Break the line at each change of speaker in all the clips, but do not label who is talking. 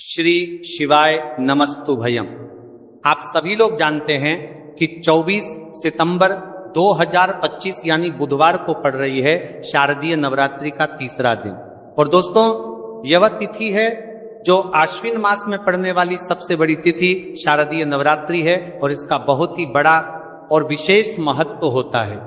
श्री शिवाय नमस्तुभयम। आप सभी लोग जानते हैं कि 24 सितंबर 2025 यानी बुधवार को पड़ रही है शारदीय नवरात्रि का तीसरा दिन। और दोस्तों, यह तिथि है जो आश्विन मास में पड़ने वाली सबसे बड़ी तिथि शारदीय नवरात्रि है और इसका बहुत ही बड़ा और विशेष महत्व होता है।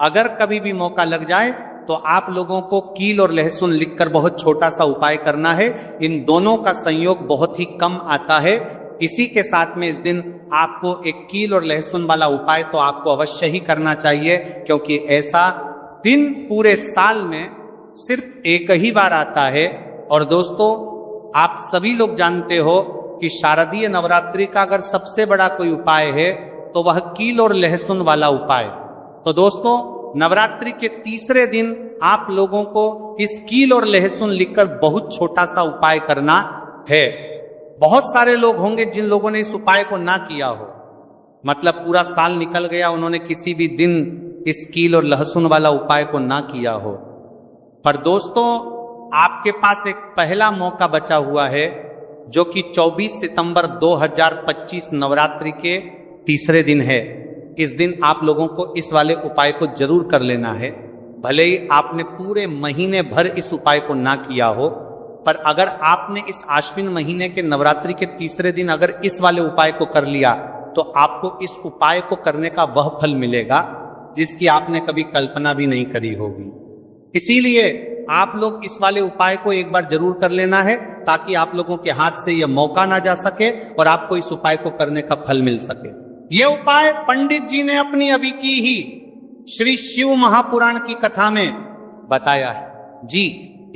अगर कभी भी मौका लग जाए तो आप लोगों को कील और लहसुन लिखकर बहुत छोटा सा उपाय करना है। इन दोनों का संयोग बहुत ही कम आता है। इसी के साथ में इस दिन आपको एक कील और लहसुन वाला उपाय तो आपको अवश्य ही करना चाहिए, क्योंकि ऐसा दिन पूरे साल में सिर्फ एक ही बार आता है। और दोस्तों, आप सभी लोग जानते हो कि शारदीय नवरात्रि का अगर सबसे बड़ा कोई उपाय है तो वह कील और लहसुन वाला उपाय। तो दोस्तों, नवरात्रि के तीसरे दिन आप लोगों को इस कील और लहसुन लिखकर बहुत छोटा सा उपाय करना है। बहुत सारे लोग होंगे जिन लोगों ने इस उपाय को ना किया हो, मतलब पूरा साल निकल गया, उन्होंने किसी भी दिन इस कील और लहसुन वाला उपाय को ना किया हो। पर दोस्तों, आपके पास एक पहला मौका बचा हुआ है, जो कि 24 सितंबर 2025 नवरात्रि के तीसरे दिन है। इस दिन आप लोगों को इस वाले उपाय को जरूर कर लेना है। भले ही आपने पूरे महीने भर इस उपाय को ना किया हो, पर अगर आपने इस आश्विन महीने के नवरात्रि के तीसरे दिन अगर इस वाले उपाय को कर लिया तो आपको इस उपाय को करने का वह फल मिलेगा जिसकी आपने कभी कल्पना भी नहीं करी होगी। इसीलिए आप लोग इस वाले उपाय को एक बार जरूर कर लेना है, ताकि आप लोगों के हाथ से यह मौका ना जा सके और आपको इस उपाय को करने का फल मिल सके। यह उपाय पंडित जी ने अपनी अभी की ही श्री शिव महापुराण की कथा में बताया है जी।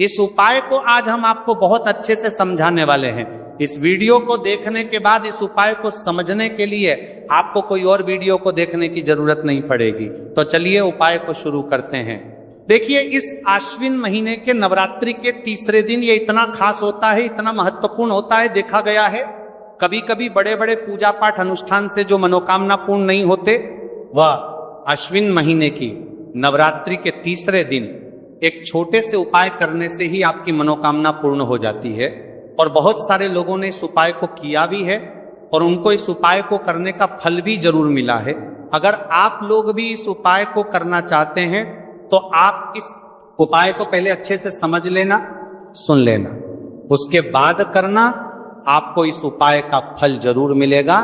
इस उपाय को आज हम आपको बहुत अच्छे से समझाने वाले हैं। इस वीडियो को देखने के बाद इस उपाय को समझने के लिए आपको कोई और वीडियो को देखने की जरूरत नहीं पड़ेगी। तो चलिए उपाय को शुरू करते हैं। देखिए, इस आश्विन महीने के नवरात्रि के तीसरे दिन ये इतना खास होता है, इतना महत्वपूर्ण होता है। देखा गया है कभी कभी बड़े बड़े पूजा पाठ अनुष्ठान से जो मनोकामना पूर्ण नहीं होते, वह आश्विन महीने की नवरात्रि के तीसरे दिन एक छोटे से उपाय करने से ही आपकी मनोकामना पूर्ण हो जाती है। और बहुत सारे लोगों ने इस उपाय को किया भी है और उनको इस उपाय को करने का फल भी जरूर मिला है। अगर आप लोग भी इस उपाय को करना चाहते हैं तो आप इस उपाय को पहले अच्छे से समझ लेना, सुन लेना, उसके बाद करना। आपको इस उपाय का फल जरूर मिलेगा।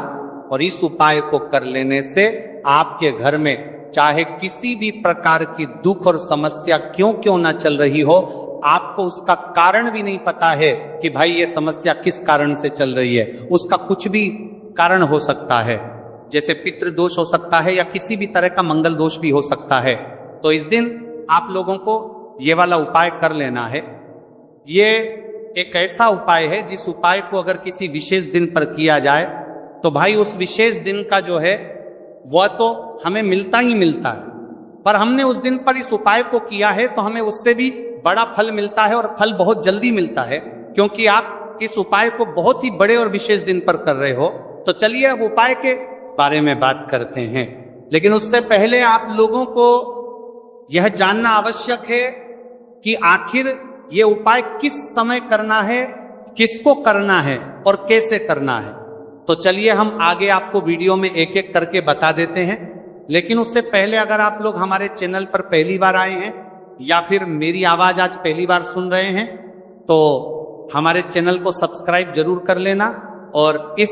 और इस उपाय को कर लेने से आपके घर में चाहे किसी भी प्रकार की दुख और समस्या क्यों ना चल रही हो, आपको उसका कारण भी नहीं पता है कि भाई ये समस्या किस कारण से चल रही है। उसका कुछ भी कारण हो सकता है, जैसे पितृदोष हो सकता है या किसी भी तरह का मंगल दोष भी हो सकता है। तो इस दिन आप लोगों को ये वाला उपाय कर लेना है। ये एक ऐसा उपाय है जिस उपाय को अगर किसी विशेष दिन पर किया जाए तो भाई उस विशेष दिन का जो है वह तो हमें मिलता ही मिलता है। पर हमने उस दिन पर इस उपाय को किया है तो हमें उससे भी बड़ा फल मिलता है, और फल बहुत जल्दी मिलता है, क्योंकि आप इस उपाय को बहुत ही बड़े और विशेष दिन पर कर रहे हो। तो चलिए अब उपाय के बारे में बात करते हैं। लेकिन उससे पहले आप लोगों को यह जानना आवश्यक है कि आखिर ये उपाय किस समय करना है, किसको करना है और कैसे करना है। तो चलिए हम आगे आपको वीडियो में एक एक करके बता देते हैं। लेकिन उससे पहले अगर आप लोग हमारे चैनल पर पहली बार आए हैं या फिर मेरी आवाज आज पहली बार सुन रहे हैं, तो हमारे चैनल को सब्सक्राइब जरूर कर लेना और इस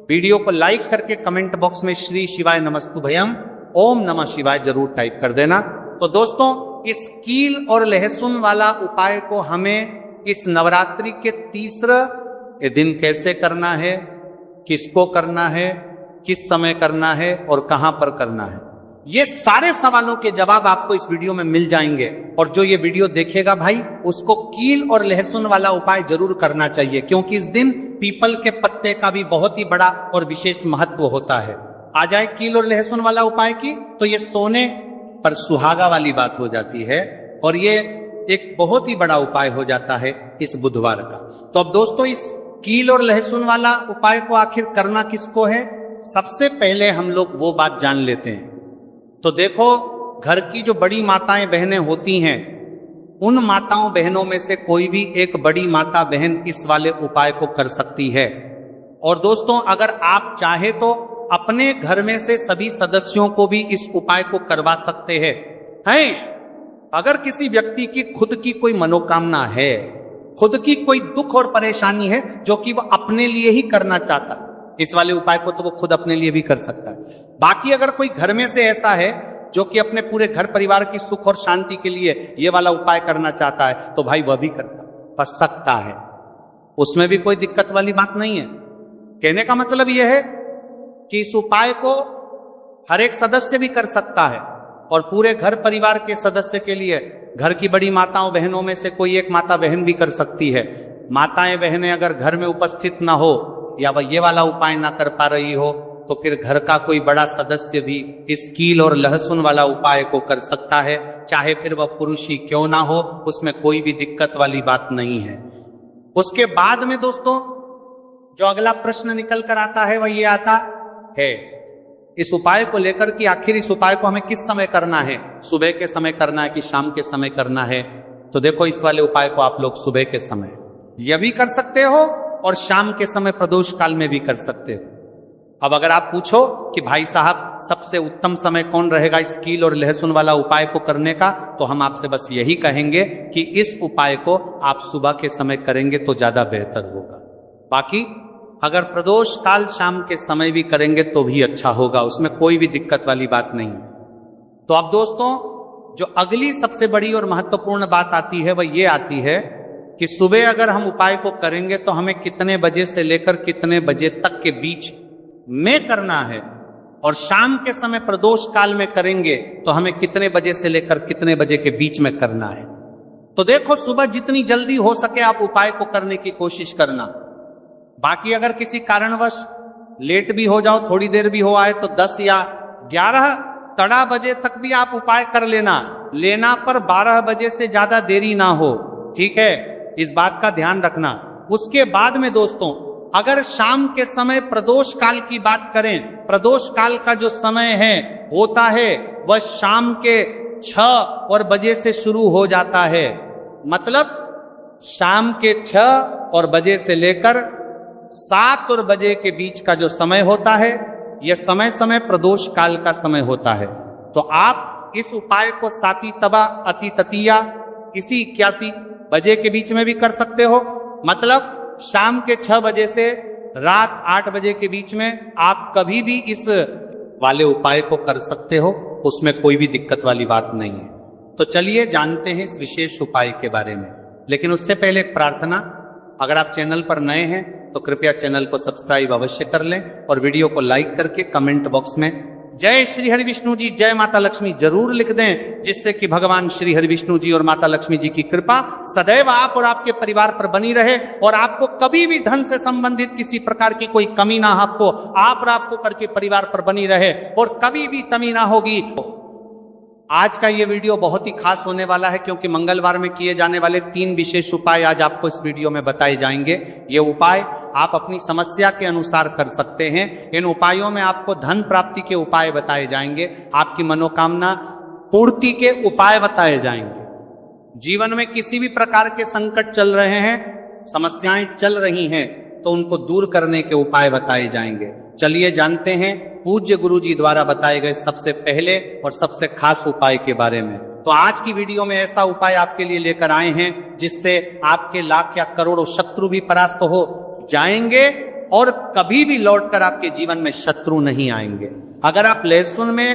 वीडियो को लाइक करके कमेंट बॉक्स में श्री शिवाय नमस्तुभयम ओम नमः शिवाय जरूर टाइप कर देना। तो दोस्तों, इस कील और लहसुन वाला उपाय को हमें इस नवरात्रि के तीसरे दिन कैसे करना है, किसको करना है, किस समय करना है और कहां पर करना है, ये सारे सवालों के जवाब आपको इस वीडियो में मिल जाएंगे। और जो ये वीडियो देखेगा भाई, उसको कील और लहसुन वाला उपाय जरूर करना चाहिए, क्योंकि इस दिन पीपल के पत्ते का भी बहुत ही बड़ा और विशेष महत्व होता है। आ जाए कील और लहसुन वाला उपाय की, तो ये सोने पर सुहागा वाली बात हो जाती है और ये एक बहुत ही बड़ा उपाय हो जाता है इस बुधवार का। तो अब दोस्तों, इस कील और लहसुन वाला उपाय को आखिर करना किसको है, सबसे पहले हम लोग वो बात जान लेते हैं। तो देखो, घर की जो बड़ी माताएं बहनें होती हैं उन माताओं बहनों में से कोई भी एक बड़ी माता बहन इस वाले उपाय को कर सकती है। और दोस्तों, अगर आप चाहे तो अपने घर में से सभी सदस्यों को भी इस उपाय को करवा सकते हैं। अगर किसी व्यक्ति की खुद की कोई मनोकामना है, खुद की कोई दुख और परेशानी है जो कि वह अपने लिए ही करना चाहता है, इस वाले उपाय को तो वो खुद अपने लिए भी कर सकता है। बाकी अगर कोई घर में से ऐसा है जो कि अपने पूरे घर परिवार की सुख और शांति के लिए ये वाला उपाय करना चाहता है, तो भाई वह भी कर सकता है, उसमें भी कोई दिक्कत वाली बात नहीं है। कहने का मतलब यह है कि इस उपाय को हर एक सदस्य भी कर सकता है और पूरे घर परिवार के सदस्य के लिए घर की बड़ी माताओं बहनों में से कोई एक माता बहन भी कर सकती है। माताएं बहनें अगर घर में उपस्थित ना हो या वह ये वाला उपाय ना कर पा रही हो, तो फिर घर का कोई बड़ा सदस्य भी इस कील और लहसुन वाला उपाय को कर सकता है, चाहे फिर वह पुरुष ही क्यों ना हो, उसमें कोई भी दिक्कत वाली बात नहीं है। उसके बाद में दोस्तों जो अगला प्रश्न निकल कर आता है वह ये आता है इस उपाय को लेकर कि आखिर इस उपाय को हमें किस समय करना है, सुबह के समय करना है कि शाम के समय करना है। तो देखो, इस वाले उपाय को आप लोग सुबह के समय यह भी कर सकते हो और शाम के समय प्रदोष काल में भी कर सकते हो। अब अगर आप पूछो कि भाई साहब सबसे उत्तम समय कौन रहेगा इस कील और लहसुन वाला उपाय को करने का, तो हम आपसे बस यही कहेंगे कि इस उपाय को आप सुबह के समय करेंगे तो ज्यादा बेहतर होगा। बाकी अगर प्रदोष काल शाम के समय भी करेंगे तो भी अच्छा होगा, उसमें कोई भी दिक्कत वाली बात नहीं। तो अब दोस्तों, जो अगली सबसे बड़ी और महत्वपूर्ण बात आती है वह ये आती है कि सुबह अगर हम उपाय को करेंगे तो हमें कितने बजे से लेकर कितने बजे तक के बीच में करना है, और शाम के समय प्रदोष काल में करेंगे तो हमें कितने बजे से लेकर कितने बजे के बीच में करना है। तो देखो, सुबह जितनी जल्दी हो सके आप उपाय को करने की कोशिश करना। बाकी अगर किसी कारणवश लेट भी हो जाओ, थोड़ी देर भी हो आए, तो 10 या 11 तड़ा बजे तक भी आप उपाय कर लेना पर 12 बजे से ज्यादा देरी ना हो, ठीक है, इस बात का ध्यान रखना। उसके बाद में दोस्तों, अगर शाम के समय प्रदोष काल की बात करें, प्रदोष काल का जो समय होता है वह शाम के 6 बजे से शुरू हो जाता है। मतलब शाम के 6 बजे से लेकर 7 बजे के बीच का जो समय होता है, यह समय प्रदोष काल का समय होता है। तो आप इस उपाय को साती तबा अति ततिया इसी 81 बजे के बीच में भी कर सकते हो। मतलब शाम के 6 बजे से रात 8 बजे के बीच में आप कभी भी इस वाले उपाय को कर सकते हो, उसमें कोई भी दिक्कत वाली बात नहीं है। तो चलिए जानते हैं इस विशेष उपाय के बारे में। लेकिन उससे पहले एक प्रार्थना, अगर आप चैनल पर नए हैं तो कृपया चैनल को सब्सक्राइब अवश्य कर लें और वीडियो को लाइक करके कमेंट बॉक्स में जय श्री हरि विष्णु जी, जय माता लक्ष्मी जरूर लिख दें, जिससे कि भगवान श्री हरि विष्णु जी और माता लक्ष्मी जी की कृपा सदैव आप और आपके परिवार पर बनी रहे और आपको कभी भी धन से संबंधित किसी प्रकार की कोई कमी ना आपको आप और आपको करके परिवार पर बनी रहे और कभी भी कमी ना होगी। आज का ये वीडियो बहुत ही खास होने वाला है, क्योंकि मंगलवार में किए जाने वाले 3 विशेष उपाय आज आपको इस वीडियो में बताए जाएंगे। ये उपाय आप अपनी समस्या के अनुसार कर सकते हैं। इन उपायों में आपको धन प्राप्ति के उपाय बताए जाएंगे, आपकी मनोकामना पूर्ति के उपाय बताए जाएंगे। जीवन में किसी भी प्रकार के संकट चल रहे हैं, समस्याएं चल रही हैं, तो उनको दूर करने के उपाय बताए जाएंगे। चलिए जानते हैं पूज्य गुरु जी द्वारा बताए गए सबसे पहले और सबसे खास उपाय के बारे में। तो आज की वीडियो में ऐसा उपाय आपके लिए लेकर आए हैं जिससे आपके लाख या करोड़ों शत्रु भी परास्त हो जाएंगे और कभी भी लौटकर आपके जीवन में शत्रु नहीं आएंगे। अगर आप लहसुन में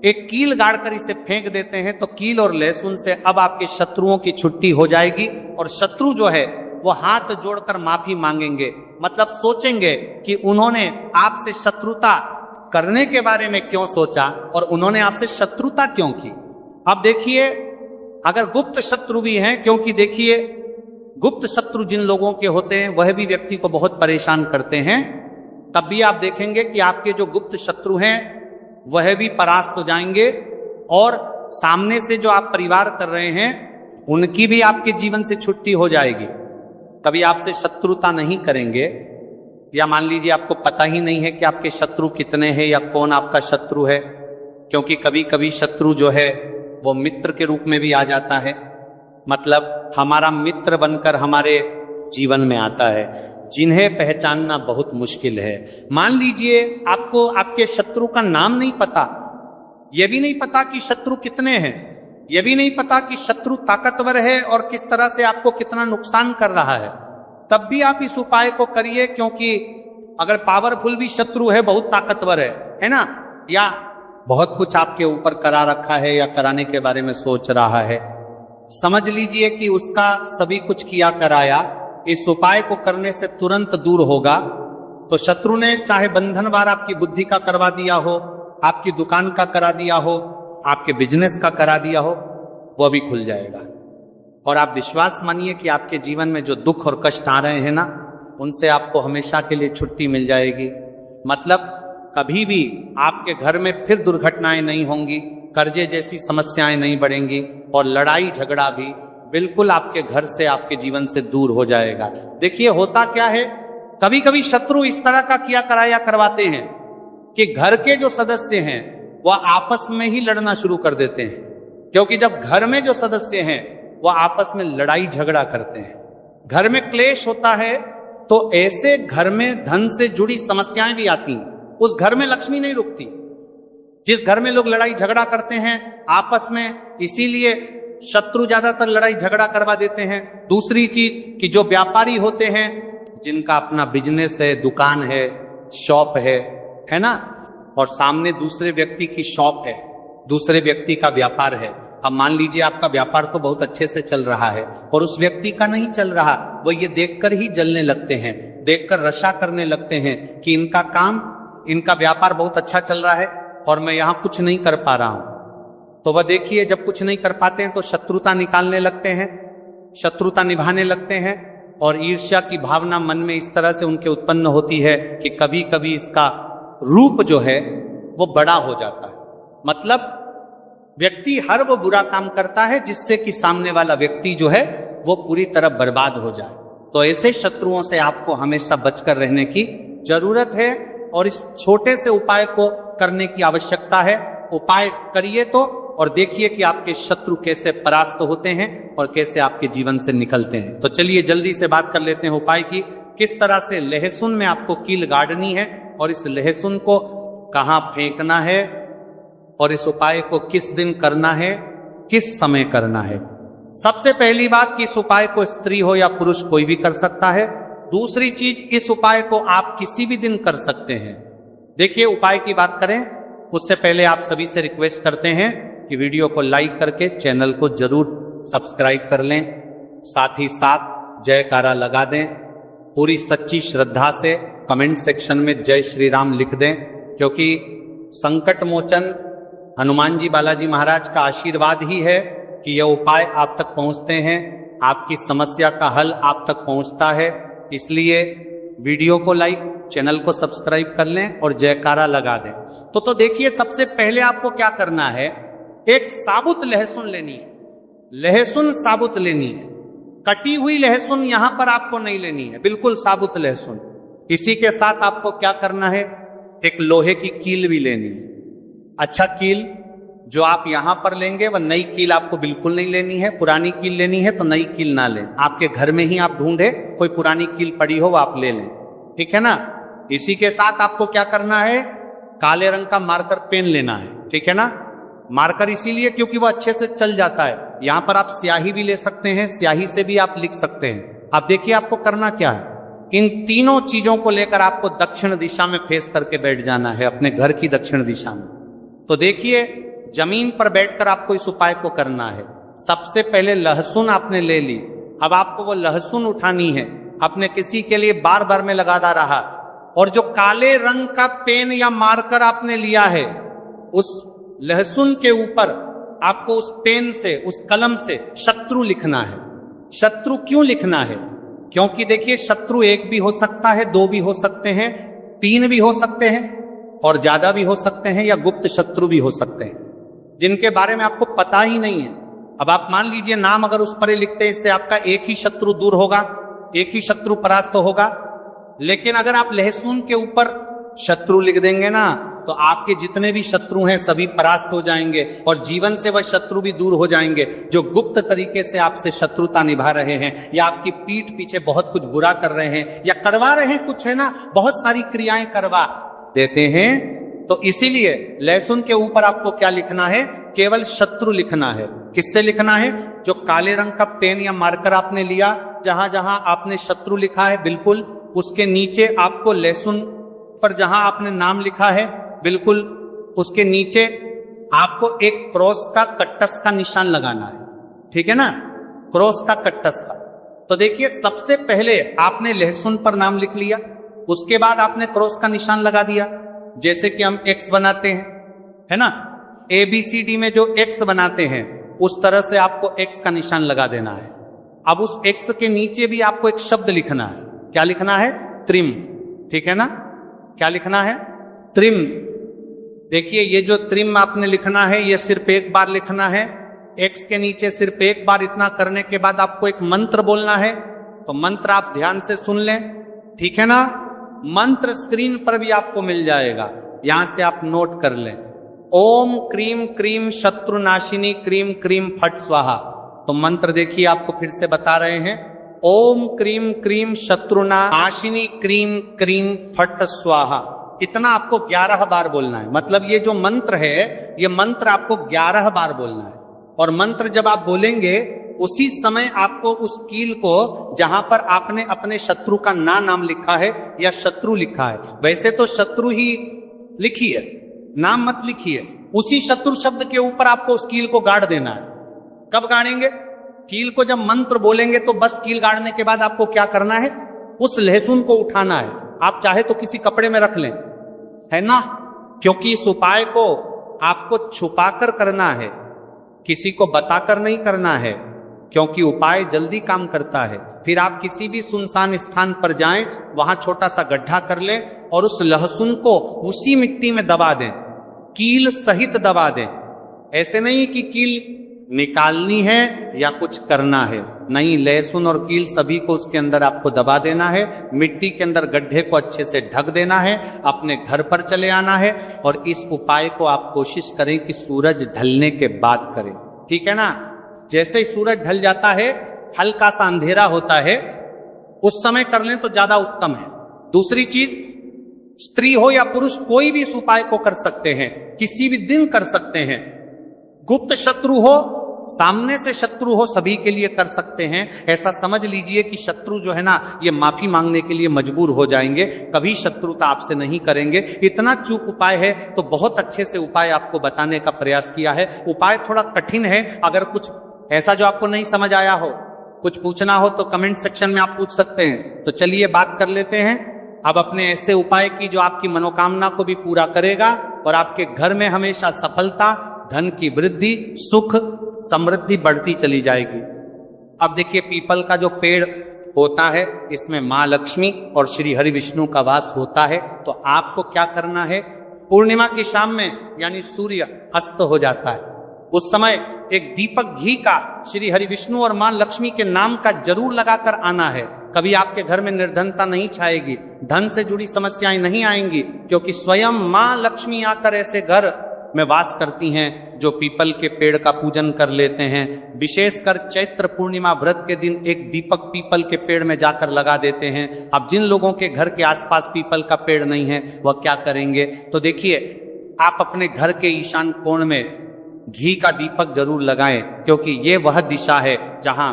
एक कील गाड़कर इसे फेंक देते हैं तो कील और लहसुन से अब आपके शत्रुओं की छुट्टी हो जाएगी और शत्रु जो है वो हाथ जोड़कर माफी मांगेंगे। मतलब सोचेंगे कि उन्होंने आपसे शत्रुता करने के बारे में क्यों सोचा और उन्होंने आपसे शत्रुता क्यों की। अब देखिए, अगर गुप्त शत्रु भी हैं, क्योंकि देखिए गुप्त शत्रु जिन लोगों के होते हैं वह भी व्यक्ति को बहुत परेशान करते हैं, तब भी आप देखेंगे कि आपके जो गुप्त शत्रु हैं वह भी परास्त हो जाएंगे और सामने से जो आप परिवार कर रहे हैं उनकी भी आपके जीवन से छुट्टी हो जाएगी। कभी आपसे शत्रुता नहीं करेंगे, या मान लीजिए आपको पता ही नहीं है कि आपके शत्रु कितने हैं या कौन आपका शत्रु है, क्योंकि कभी कभी शत्रु जो है वो मित्र के रूप में भी आ जाता है। मतलब हमारा मित्र बनकर हमारे जीवन में आता है, जिन्हें पहचानना बहुत मुश्किल है। मान लीजिए आपको आपके शत्रु का नाम नहीं पता, यह भी नहीं पता कि शत्रु कितने हैं, यह भी नहीं पता कि शत्रु ताकतवर है और किस तरह से आपको कितना नुकसान कर रहा है, तब भी आप इस उपाय को करिए, क्योंकि अगर पावरफुल भी शत्रु है, बहुत ताकतवर है ना, या बहुत कुछ आपके ऊपर करा रखा है या कराने के बारे में सोच रहा है, समझ लीजिए कि उसका सभी कुछ किया कराया इस उपाय को करने से तुरंत दूर होगा। तो शत्रु ने चाहे बंधनवार आपकी बुद्धि का करवा दिया हो, आपकी दुकान का करा दिया हो, आपके बिजनेस का करा दिया हो, वो भी खुल जाएगा। और आप विश्वास मानिए कि आपके जीवन में जो दुख और कष्ट आ रहे हैं ना, उनसे आपको हमेशा के लिए छुट्टी मिल जाएगी। मतलब कभी भी आपके घर में फिर दुर्घटनाएं नहीं होंगी, कर्जे जैसी समस्याएं नहीं बढ़ेंगी, और लड़ाई झगड़ा भी बिल्कुल आपके घर से, आपके जीवन से दूर हो जाएगा। देखिए होता क्या है, कभी कभी शत्रु इस तरह का किया कराया करवाते हैं कि घर के जो सदस्य हैं वह आपस में ही लड़ना शुरू कर देते हैं, क्योंकि जब घर में जो सदस्य हैं वह आपस में लड़ाई झगड़ा करते हैं, घर में क्लेश होता है, तो ऐसे घर में धन से जुड़ी समस्याएं भी आती हैं, उस घर में लक्ष्मी नहीं रुकती। जिस घर में लोग लड़ाई झगड़ा करते हैं आपस में, इसीलिए शत्रु ज्यादातर लड़ाई झगड़ा करवा देते हैं। दूसरी चीज कि जो व्यापारी होते हैं, जिनका अपना बिजनेस है, दुकान है, शॉप है ना, और सामने दूसरे व्यक्ति की शॉप है, दूसरे व्यक्ति का व्यापार है। अब मान लीजिए आपका व्यापार तो बहुत अच्छे से चल रहा है और उस व्यक्ति का नहीं चल रहा, वो ये देखकर ही जलने लगते हैं, देखकर रशा करने लगते हैं कि इनका काम, इनका व्यापार बहुत अच्छा चल रहा है और मैं यहां कुछ नहीं कर पा रहा हूं। तो वह देखिए जब कुछ नहीं कर पाते हैं तो शत्रुता निकालने लगते हैं, शत्रुता निभाने लगते हैं, और ईर्ष्या की भावना मन में इस तरह से उनके उत्पन्न होती है कि कभी कभी इसका रूप जो है वो बड़ा हो जाता है। मतलब व्यक्ति हर वो बुरा काम करता है जिससे कि सामने वाला व्यक्ति जो है वो पूरी तरह बर्बाद हो जाए। तो ऐसे शत्रुओं से आपको हमेशा बचकर रहने की जरूरत है और इस छोटे से उपाय को करने की आवश्यकता है। उपाय करिए तो, और देखिए कि आपके शत्रु कैसे परास्त होते हैं और कैसे आपके जीवन से निकलते हैं। तो चलिए जल्दी से बात कर लेते हैं उपाय की। किस तरह से लहसुन में आपको कील गाड़नी है और इस लहसुन को कहां फेंकना है, और इस उपाय को किस दिन करना है, किस समय करना है। सबसे पहली बात कि इस उपाय को स्त्री हो या पुरुष कोई भी कर सकता है। दूसरी चीज, इस उपाय को आप किसी भी दिन कर सकते हैं। देखिए उपाय की बात करें उससे पहले आप सभी से रिक्वेस्ट करते हैं कि वीडियो को लाइक करके चैनल को जरूर सब्सक्राइब कर लें, साथ ही साथ जयकारा लगा दें। पूरी सच्ची श्रद्धा से कमेंट सेक्शन में जय श्री राम लिख दें, क्योंकि संकट मोचन हनुमान जी बालाजी महाराज का आशीर्वाद ही है कि यह उपाय आप तक पहुंचते हैं, आपकी समस्या का हल आप तक पहुंचता है। इसलिए वीडियो को लाइक, चैनल को सब्सक्राइब कर लें और जयकारा लगा दें। तो देखिए सबसे पहले आपको क्या करना है, एक साबुत लहसुन लेनी है, लहसुन साबुत लेनी है, कटी हुई लहसुन यहां पर आपको नहीं लेनी है, बिल्कुल साबुत लहसुन। इसी के साथ आपको क्या करना है, एक लोहे की कील भी लेनी है। अच्छा कील जो आप यहां पर लेंगे वह नई कील आपको बिल्कुल नहीं लेनी है, पुरानी कील लेनी है तो नई कील ना लें, आपके घर में ही आप ढूंढे कोई पुरानी कील पड़ी हो वो आप ले लें, ठीक है ना। इसी के साथ आपको क्या करना है, काले रंग का मार्कर पेन लेना है, ठीक है ना। मार्कर इसीलिए क्योंकि वो अच्छे से चल जाता है। यहां पर आप स्याही भी ले सकते हैं, स्याही से भी आप लिख सकते हैं। अब देखिए आपको करना क्या है, इन तीनों चीजों को लेकर आपको दक्षिण दिशा में फेस करके बैठ जाना है, अपने घर की दक्षिण दिशा में। तो देखिए जमीन पर बैठकर आपको इस उपाय को करना है। सबसे पहले लहसुन आपने ले ली, अब आपको वो लहसुन उठानी है, अपने किसी के लिए बार बार में लगाता रहा, और जो काले रंग का पेन या मार्कर आपने लिया है उस लहसुन के ऊपर आपको उस पेन से, उस कलम से शत्रु लिखना है। शत्रु क्यों लिखना है, क्योंकि देखिए शत्रु एक भी हो सकता है, दो भी हो सकते हैं, तीन भी हो सकते हैं और ज्यादा भी हो सकते हैं, या गुप्त शत्रु भी हो सकते हैं जिनके बारे में आपको पता ही नहीं है। अब आप मान लीजिए नाम अगर उस पर लिखते हैं, इससे आपका एक ही शत्रु दूर होगा, एक ही शत्रु परास्त होगा। लेकिन अगर आप लहसुन के ऊपर शत्रु लिख देंगे ना तो आपके जितने भी शत्रु हैं सभी परास्त हो जाएंगे और जीवन से वह शत्रु भी दूर हो जाएंगे जो गुप्त तरीके से आपसे शत्रुता निभा रहे हैं या आपकी पीठ पीछे बहुत कुछ बुरा कर रहे हैं या करवा रहे हैं, कुछ है ना, बहुत सारी क्रियाएं करवा देते हैं। तो इसीलिए लहसुन के ऊपर आपको क्या लिखना है, केवल शत्रु लिखना है। किससे लिखना है? जो काले रंग का पेन या मार्कर आपने लिया, जहां जहां आपने शत्रु लिखा है बिल्कुल उसके नीचे आपको लहसुन पर जहां आपने नाम लिखा है बिल्कुल उसके नीचे आपको एक क्रॉस का कट्टस का निशान लगाना है। ठीक है ना, क्रॉस का कट्टस का। तो देखिए सबसे पहले आपने लहसुन पर नाम लिख लिया, उसके बाद आपने क्रॉस का निशान लगा दिया। जैसे कि हम एक्स बनाते हैं, है ना, ABCD में जो एक्स बनाते हैं उस तरह से आपको एक्स का निशान लगा देना है। अब उस एक्स के नीचे भी आपको एक शब्द लिखना है। क्या लिखना है? त्रिम। ठीक है ना, क्या लिखना है? त्रिम। देखिए ये जो त्रिम आपने लिखना है ये सिर्फ एक बार लिखना है। एक्स के नीचे सिर्फ एक बार इतना करने के बाद आपको एक मंत्र बोलना है। तो मंत्र आप ध्यान से सुन लें, ठीक है ना। मंत्र स्क्रीन पर भी आपको मिल जाएगा, यहां से आप नोट कर लें। ओम क्रीम क्रीम शत्रुनाशिनी क्रीम क्रीम फट स्वाहा। तो मंत्र देखिए आपको फिर से बता रहे हैं, ओम क्रीम क्रीम शत्रुनाशिनी क्रीम क्रीम फट स्वाहा। इतना आपको 11 बार बोलना है। मतलब ये जो मंत्र है ये मंत्र आपको 11 बार बोलना है। और मंत्र जब आप बोलेंगे उसी समय आपको उस कील को जहां पर आपने अपने शत्रु का नाम लिखा है या शत्रु लिखा है, वैसे तो शत्रु ही लिखिए, नाम मत लिखिए, उसी शत्रु शब्द के ऊपर आपको उस कील को गाड़ देना है। कब गाड़ेंगे? कील को जब मंत्र बोलेंगे तो बस कील गाड़ने के बाद आपको क्या करना है? उस लहसुन को उठाना है। आप चाहे तो किसी कपड़े में रख लें, है ना, क्योंकि इस उपाय को आपको छुपाकर करना है, किसी को बताकर नहीं करना है, क्योंकि उपाय जल्दी काम करता है। फिर आप किसी भी सुनसान स्थान पर जाएं, वहां छोटा सा गड्ढा कर लें और उस लहसुन को उसी मिट्टी में दबा दें, कील सहित दबा दें। ऐसे नहीं कि कील निकालनी है या कुछ करना है, नहीं, लहसुन और कील सभी को उसके अंदर आपको दबा देना है। मिट्टी के अंदर गड्ढे को अच्छे से ढक देना है, अपने घर पर चले आना है। और इस उपाय को आप कोशिश करें कि सूरज ढलने के बाद करें, ठीक है ना। जैसे ही सूरज ढल जाता है, हल्का सा अंधेरा होता है, उस समय कर लें तो ज्यादा उत्तम है। दूसरी चीज, स्त्री हो या पुरुष कोई भी इस उपाय को कर सकते हैं, किसी भी दिन कर सकते हैं। गुप्त शत्रु हो, सामने से शत्रु हो, सभी के लिए कर सकते हैं। ऐसा समझ लीजिए कि शत्रु जो है ना ये माफी मांगने के लिए मजबूर हो जाएंगे, कभी शत्रुता आपसे नहीं करेंगे। इतना चूक उपाय है तो बहुत अच्छे से उपाय आपको बताने का प्रयास किया है। उपाय थोड़ा कठिन है, अगर कुछ ऐसा जो आपको नहीं समझ आया हो, कुछ पूछना हो तो कमेंट सेक्शन में आप पूछ सकते हैं। तो चलिए बात कर लेते हैं अब अपने ऐसे उपाय की जो आपकी मनोकामना को भी पूरा करेगा और आपके घर में हमेशा सफलता, धन की वृद्धि, सुख, समृद्धि बढ़ती चली जाएगी। अब देखिए पीपल का जो पेड़ होता है इसमें मां लक्ष्मी और श्री हरि विष्णु का वास होता है। तो आपको क्या करना है, पूर्णिमा की शाम में यानी सूर्य अस्त हो जाता है, उस समय एक दीपक घी का श्री हरि विष्णु और मां लक्ष्मी के नाम का जरूर लगाकर आना है। कभी आपके घर में निर्धनता नहीं छाएगी, धन से जुड़ी समस्याएं नहीं आएंगी, क्योंकि स्वयं मां लक्ष्मी आकर ऐसे घर में वास करती हैं जो पीपल के पेड़ का पूजन कर लेते हैं। विशेषकर चैत्र पूर्णिमा व्रत के दिन एक दीपक पीपल के पेड़ में जाकर लगा देते हैं। अब जिन लोगों के घर के आसपास पीपल का पेड़ नहीं है वह क्या करेंगे, तो देखिए आप अपने घर के ईशान कोण में घी का दीपक जरूर लगाएं, क्योंकि ये वह दिशा है जहां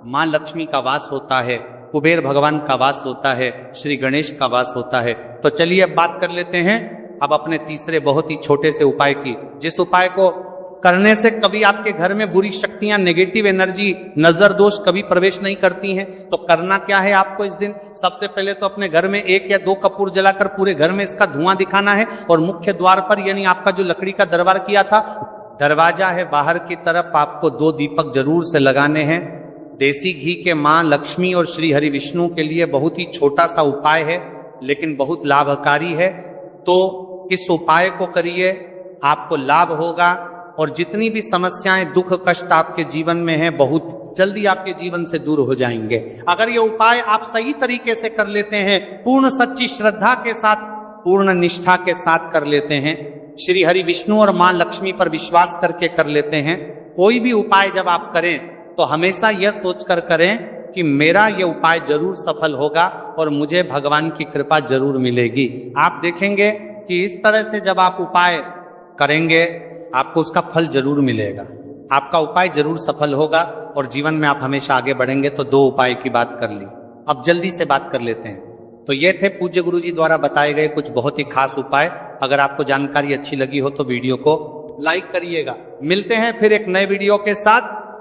मां लक्ष्मी का वास होता है, कुबेर भगवान का वास होता है, श्री गणेश का वास होता है। तो चलिए अब बात कर लेते हैं अब अपने तीसरे बहुत ही छोटे से उपाय की, जिस उपाय को करने से कभी आपके घर में बुरी शक्तियां, नेगेटिव एनर्जी, नजर दोष कभी प्रवेश नहीं करती हैं। तो करना क्या है आपको इस दिन, सबसे पहले तो अपने घर में 1 या 2 कपूर जलाकर पूरे घर में इसका धुआं दिखाना है और मुख्य द्वार पर यानी आपका जो लकड़ी का दरबार किया था, दरवाजा है बाहर की तरफ, आपको 2 दीपक जरूर से लगाने हैं। देसी घी के मां लक्ष्मी और श्री हरि विष्णु के लिए बहुत ही छोटा सा उपाय है लेकिन बहुत लाभकारी है। तो इस उपाय को करिए, आपको लाभ होगा और जितनी भी समस्याएं, दुख, कष्ट आपके जीवन में हैं बहुत जल्दी आपके जीवन से दूर हो जाएंगे। अगर ये उपाय आप सही तरीके से कर लेते हैं, पूर्ण सच्ची श्रद्धा के साथ पूर्ण निष्ठा के साथ कर लेते हैं, श्री हरि विष्णु और मां लक्ष्मी पर विश्वास करके कर लेते हैं, कोई भी उपाय जब आप करें तो हमेशा यह सोचकर करें कि मेरा यह उपाय जरूर सफल होगा और मुझे भगवान की कृपा जरूर मिलेगी। आप देखेंगे कि इस तरह से जब आप उपाय करेंगे आपको उसका फल जरूर मिलेगा, आपका उपाय जरूर सफल होगा और जीवन में आप हमेशा आगे बढ़ेंगे। तो 2 उपाय की बात कर ली, अब जल्दी से बात कर लेते हैं। तो ये थे पूज्य गुरु जी द्वारा बताए गए कुछ बहुत ही खास उपाय। अगर आपको जानकारी अच्छी लगी हो तो वीडियो को लाइक करिएगा। मिलते हैं फिर एक नए वीडियो के साथ।